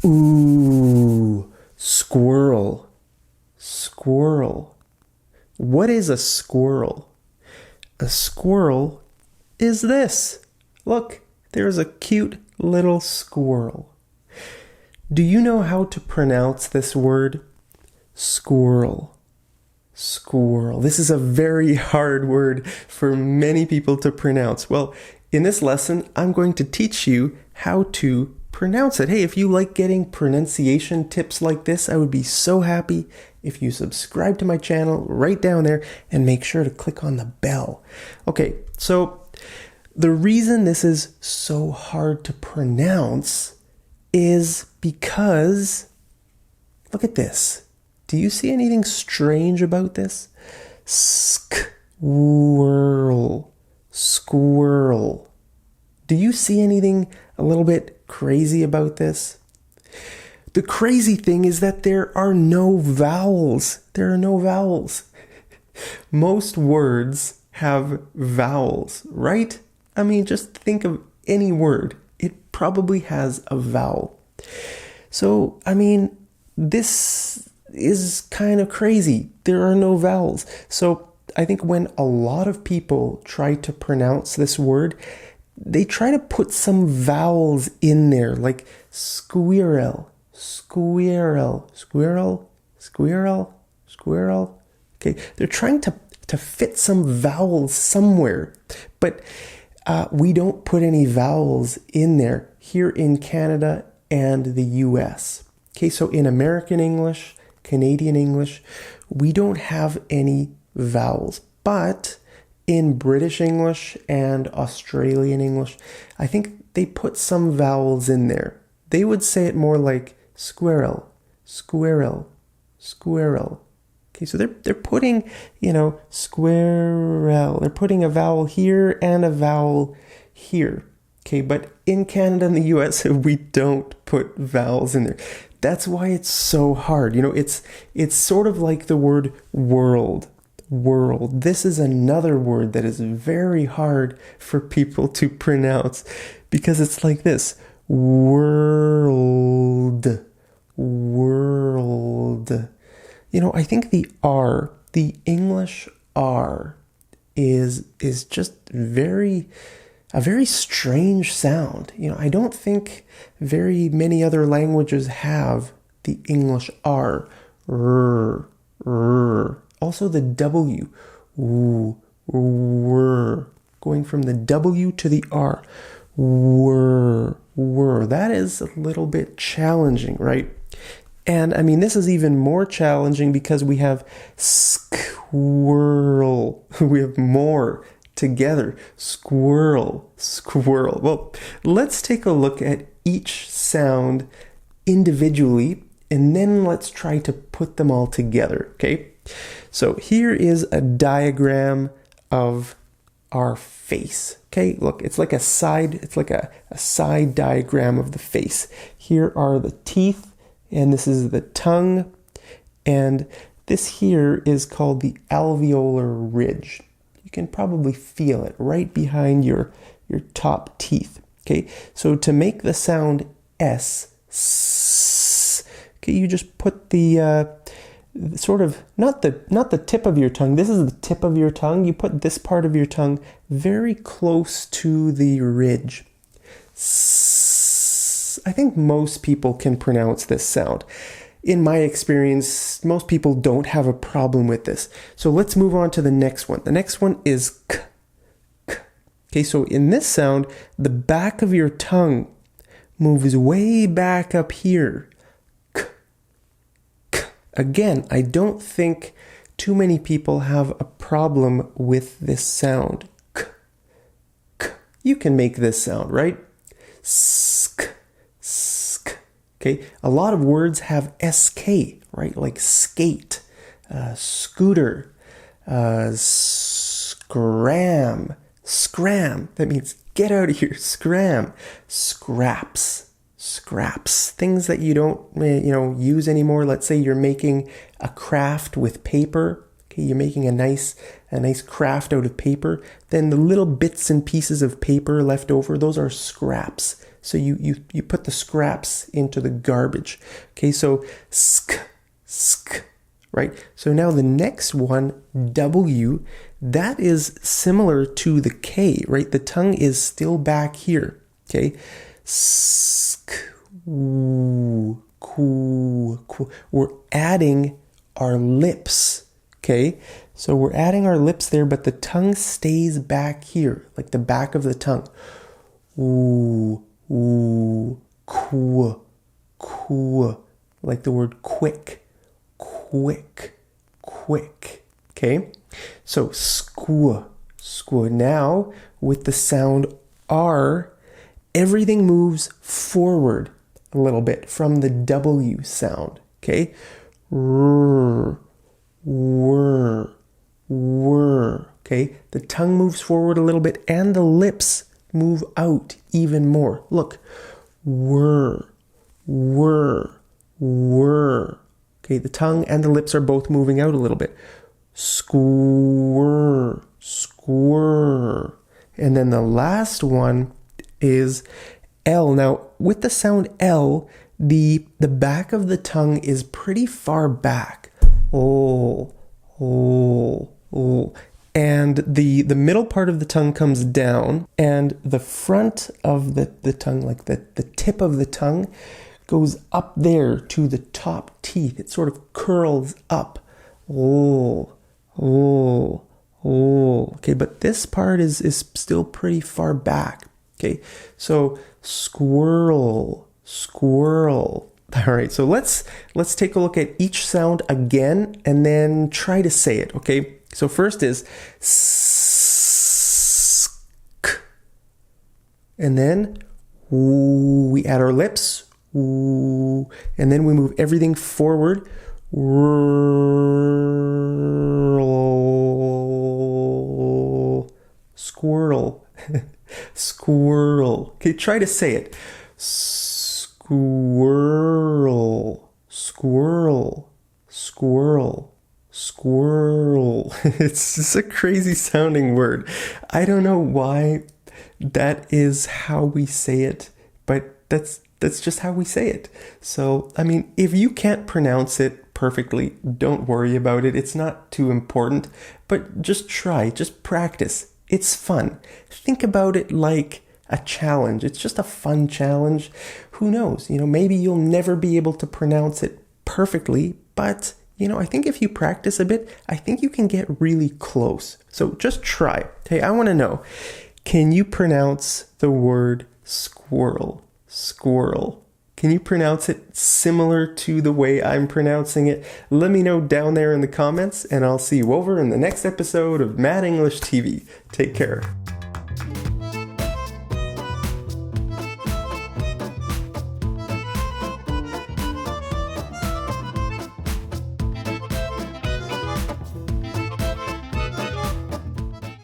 Ooh, squirrel, squirrel. What is a squirrel? A squirrel is this. Look, there's a cute little squirrel. Do you know how to pronounce this word? Squirrel. Squirrel. This is a very hard word for many people to pronounce. Well, in this lesson, I'm going to teach you how to pronounce it. Hey, if you like getting pronunciation tips like this, I would be so happy if you subscribe to my channel right down there and make sure to click on the bell. Okay, so the reason this is so hard to pronounce is because, look at this. Do you see anything strange about this? Squirrel, squirrel. Do you see anything a little bit crazy about this? The crazy thing is that there are no vowels. There are no vowels. Most words have vowels, right? I mean, just think of any word. It probably has a vowel. So, I mean, this is kind of crazy. There are no vowels. So I think when a lot of people try to pronounce this word, they try to put some vowels in there, like squirrel, squirrel, squirrel, squirrel, squirrel. Okay, they're trying to fit some vowels somewhere, but we don't put any vowels in there here in Canada and the US. Okay, so in American English, Canadian English, we don't have any vowels, but in British English and Australian English, I think they put some vowels in there. They would say it more like squirrel, squirrel, squirrel. Okay, so they're putting, squirrel. They're putting a vowel here and a vowel here. Okay, but in Canada and the US, we don't put vowels in there. That's why it's so hard. It's sort of like the word world. World. This is another word that is very hard for people to pronounce because it's like this. World. World. I think the R, the English R, is just a very strange sound. I don't think very many other languages have the English R. R, R. Also the W. Ooh, were. Going from the W to the R. Were. That is a little bit challenging, right? And I mean, this is even more challenging because we have squirrel. We have more together. Squirrel, squirrel. Well, let's take a look at each sound individually, and then let's try to put them all together, okay? So here is a diagram of our face. Okay, look, it's like a side diagram of the face. Here are the teeth, and this is the tongue, and this here is called the alveolar ridge. You can probably feel it right behind your top teeth. Okay, so to make the sound S, okay, you just put the sort of not the tip of your tongue. This is the tip of your tongue. You put this part of your tongue very close to the ridge. I think most people can pronounce this sound. In my experience, most people don't have a problem with this. So let's move on to the next one. The next one is k. K. Okay, so in this sound, the back of your tongue moves way back up here. Again, I don't think too many people have a problem with this sound. K, k. You can make this sound, right? Sk, sk. Okay, a lot of words have SK, right? Like skate, scooter, scram, scram. That means get out of here, scram, scraps. Scraps, things that you don't use anymore. Let's say you're making a craft with paper. Okay, you're making a nice craft out of paper. Then the little bits and pieces of paper left over, those are scraps. So you put the scraps into the garbage. Okay, so sk, sk, right? So now the next one, W, that is similar to the K, right? The tongue is still back here. Okay, sk, woo, ku, ku. We're adding our lips. Okay, so we're adding our lips there, but the tongue stays back here, like the back of the tongue. Ooh, ooh, ku, ku, like the word quick, quick, quick. Okay, so squ, squ. Now with the sound R, everything moves forward a little bit from the W sound. Okay, r, whir, whir. Okay, the tongue moves forward a little bit and the lips move out even more. Look, whir, whir, whir. Okay, the tongue and the lips are both moving out a little bit. Squirr, squirr. And then the last one is L. Now, with the sound L, the back of the tongue is pretty far back. Oh, oh, oh. And the middle part of the tongue comes down, and the front of the tongue, like the tip of the tongue, goes up there to the top teeth. It sort of curls up. Oh, oh, oh. Okay, but this part is still pretty far back. Okay, so squirrel, squirrel. All right, so let's take a look at each sound again and then try to say it, okay? So first is sk, and then ooh, we add our lips, ooh, and then we move everything forward. Squirrel, squirrel. Okay, try to say it. Squirrel, squirrel, squirrel, squirrel. It's just a crazy sounding word. I don't know why that is how we say it, but that's just how we say it. So, I mean, if you can't pronounce it perfectly, don't worry about it. It's not too important, but just try, just practice. It's fun. Think about it like a challenge. It's just a fun challenge. Who knows? Maybe you'll never be able to pronounce it perfectly, but I think if you practice a bit, I think you can get really close. So just try. Hey, I want to know, can you pronounce the word squirrel? Squirrel. Can you pronounce it similar to the way I'm pronouncing it? Let me know down there in the comments, and I'll see you over in the next episode of Mad English TV. Take care.